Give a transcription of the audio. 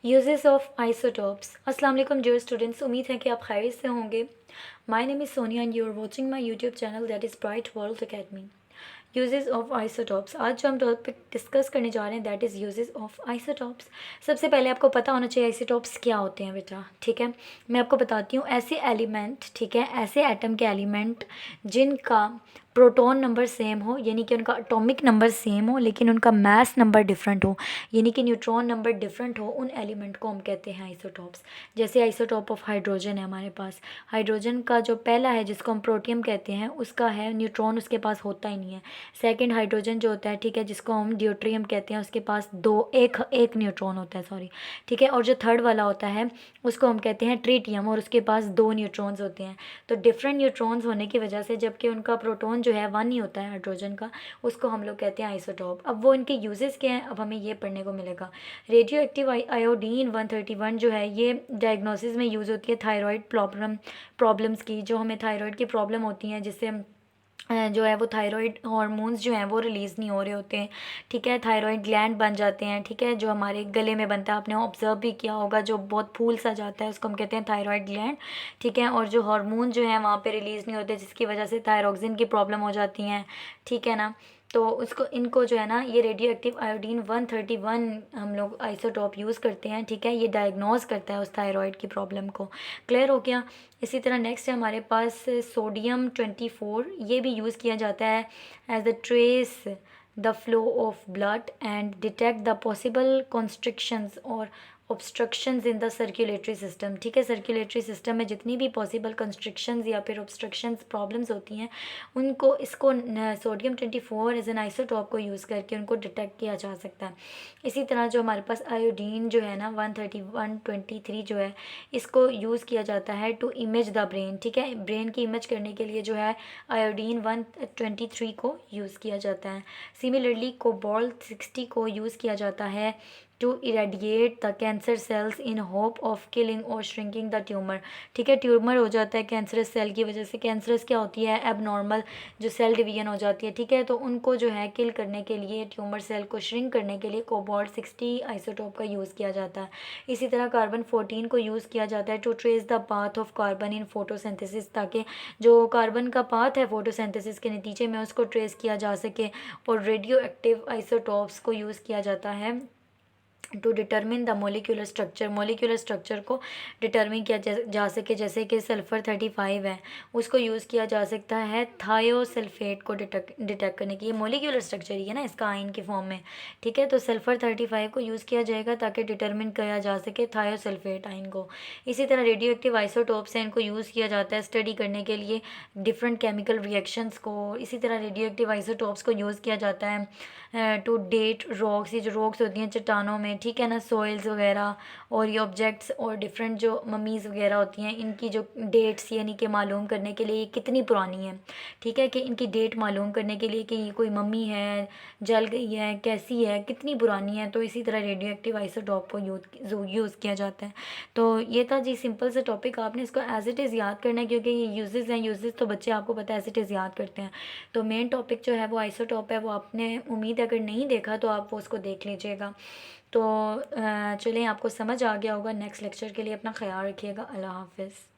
Uses of isotopes. अस्सलाम वालेकुम dear students, उम्मीद है कि आप खैरियत से होंगे। My name is Sonia and you are watching my YouTube channel that is Bright World Academy. Uses of isotopes, आज जो हम टॉपिक डिस्कस करने जा रहे हैं that is uses of isotopes. सबसे पहले आपको पता होना चाहिए आइसोटॉप्स क्या होते हैं बेटा, ठीक है। मैं आपको बताती हूँ, ऐसे एलिमेंट, ठीक है, ऐसे एटम के एलिमेंट जिनका प्रोटॉन नंबर सेम हो, यानी कि उनका एटॉमिक नंबर सेम हो लेकिन उनका मास नंबर डिफरेंट हो, यानी कि न्यूट्रॉन नंबर डिफरेंट हो, उन एलिमेंट को हम कहते हैं आइसोटॉप्स। जैसे आइसोटॉप ऑफ हाइड्रोजन है हमारे पास। हाइड्रोजन का जो पहला है जिसको हम प्रोटियम कहते हैं, उसका है न्यूट्रॉन उसके पास होता ही नहीं है। सेकंड हाइड्रोजन जो होता है, ठीक है, जिसको हम ड्यूट्रियम कहते हैं, उसके पास एक न्यूट्रॉन होता है, सॉरी, ठीक है। और जो थर्ड वाला होता है उसको हम कहते हैं ट्रीटियम, और उसके पास 2 न्यूट्रॉन्स होते हैं। तो डिफरेंट न्यूट्रॉन्स होने की वजह से, जबकि उनका प्रोटॉन जो है 1 ही होता है हाइड्रोजन का, उसको हम लोग कहते हैं आइसोटॉप। अब वो इनके यूजेस क्या हैं, अब हमें ये पढ़ने को मिलेगा। रेडियो एक्टिव आयोडीन 131 जो है, ये डायग्नोसिस में यूज़ होती है थायराइड प्रॉब्लम्स की। जो हमें थायराइड की प्रॉब्लम होती हैं, जिससे हम जो है वो थायराइड हार्मोन्स जो हैं वो रिलीज़ नहीं हो रहे होते हैं, ठीक है। थायराइड ग्लैंड बन जाते हैं, ठीक है, जो हमारे गले में बनता है, आपने ऑब्जर्व भी किया होगा, जो बहुत फूल सा जाता है, उसको हम कहते हैं थायराइड ग्लैंड, ठीक है। और जो हार्मोन जो हैं वहाँ पे रिलीज़ नहीं होते, जिसकी वजह से थायरॉक्सिन की प्रॉब्लम हो जाती हैं, ठीक है ना। तो उसको इनको जो है ना, ये रेडियो एक्टिव आयोडीन 131 हम लोग आइसोटॉप यूज़ करते हैं, ठीक है। ये डायग्नोज करता है उस थायराइड की प्रॉब्लम को। क्लियर हो गया। इसी तरह नेक्स्ट है हमारे पास सोडियम 24, ये भी यूज़ किया जाता है as a trace the flow of blood and detect the possible constrictions और obstructions in the circulatory system, ठीक है। सर्कुलेटरी सिस्टम में जितनी भी पॉसिबल कंस्ट्रिक्शंस या फिर ऑब्स्ट्रक्शंस प्रॉब्लम्स होती हैं, उनको इसको सोडियम 24 एज एन आइसोटॉप को यूज़ करके उनको डिटेक्ट किया जा सकता है। इसी तरह जो हमारे पास आयोडीन जो है ना 131-23 जो है, इसको यूज़ किया जाता है टू इमेज द ब्रेन, ठीक है। ब्रेन की इमेज करने के लिए जो है आयोडीन 123 को यूज़ किया जाता है। सिमिलरली कोबाल्ट 60 को यूज़ किया जाता है to irradiate the cancer cells in hope of killing और श्रिंकिंग द ट्यूमर, ठीक है। ट्यूमर हो जाता है कैंसरस सेल की वजह से, कैंसरस क्या होती है, एबनॉर्मल जो सेल डिवीजन हो जाती है, ठीक है। तो उनको जो है किल करने के लिए, ट्यूमर सेल को श्रिंक करने के लिए कोबाल्ट 60 आइसोटोप का यूज़ किया जाता है। इसी तरह कार्बन 14 को यूज़ किया जाता है to trace the path of carbon in photosynthesis, ताकि जो कार्बन का पाथ है फोटोसिंथेसिस के नतीजे में उसको ट्रेस किया जा सके। और रेडियो एक्टिव आइसोटॉप्स को यूज़ किया जाता है to determine the molecular structure को डिटर्मिन किया जा सके। जैसे कि सल्फ़र 35 है, उसको यूज़ किया जा सकता है थायोसल्फेट को डिटेक्ट करने की। ये मोलिकुलर स्ट्रक्चर ही है ना इसका आयन के फॉर्म में, ठीक है। तो सल्फ़र 35 को यूज़ किया जाएगा ताकि डिटर्मिन किया जा सके थायोसल्फेट आयन को। इसी तरह रेडियो एक्टिव आइसोटोप्स हैं, इनको यूज़ किया जाता है स्टडी करने के लिए डिफरेंट केमिकल रिएक्शंस को। इसी तरह रेडियो एक्टिव आइसोटोप्स को यूज़ किया जाता है टू डेट रॉक्स, ये जो रॉक्स होती हैं चट्टानों में, ठीक है ना, सॉइल्स वगैरह, और ये ऑब्जेक्ट्स और डिफरेंट जो ममीज़ वगैरह होती हैं, इनकी जो डेट्स यानी कि मालूम करने के लिए ये कितनी पुरानी है, ठीक है, कि इनकी डेट मालूम करने के लिए कि ये कोई मम्मी है, जल गई है, कैसी है, कितनी पुरानी है। तो इसी तरह रेडियो एक्टिव आइसोटॉप को यूज़ किया जाता है। तो ये था जी सिंपल सा टॉपिक, आपने इसको एज इट इज़ याद करना है, क्योंकि ये यूजेस हैं, यूजेस तो बच्चे आपको पता है एज इट इज़ याद करते हैं। तो मेन टॉपिक जो है वो आइसोटॉप है, वो आपने उम्मीद है अगर नहीं देखा तो आप वो उसको देख लीजिएगा। तो चलें, आपको समझ आ गया होगा। नेक्स्ट लेक्चर के लिए अपना ख्याल रखिएगा। अल्लाह हाफ़िज़।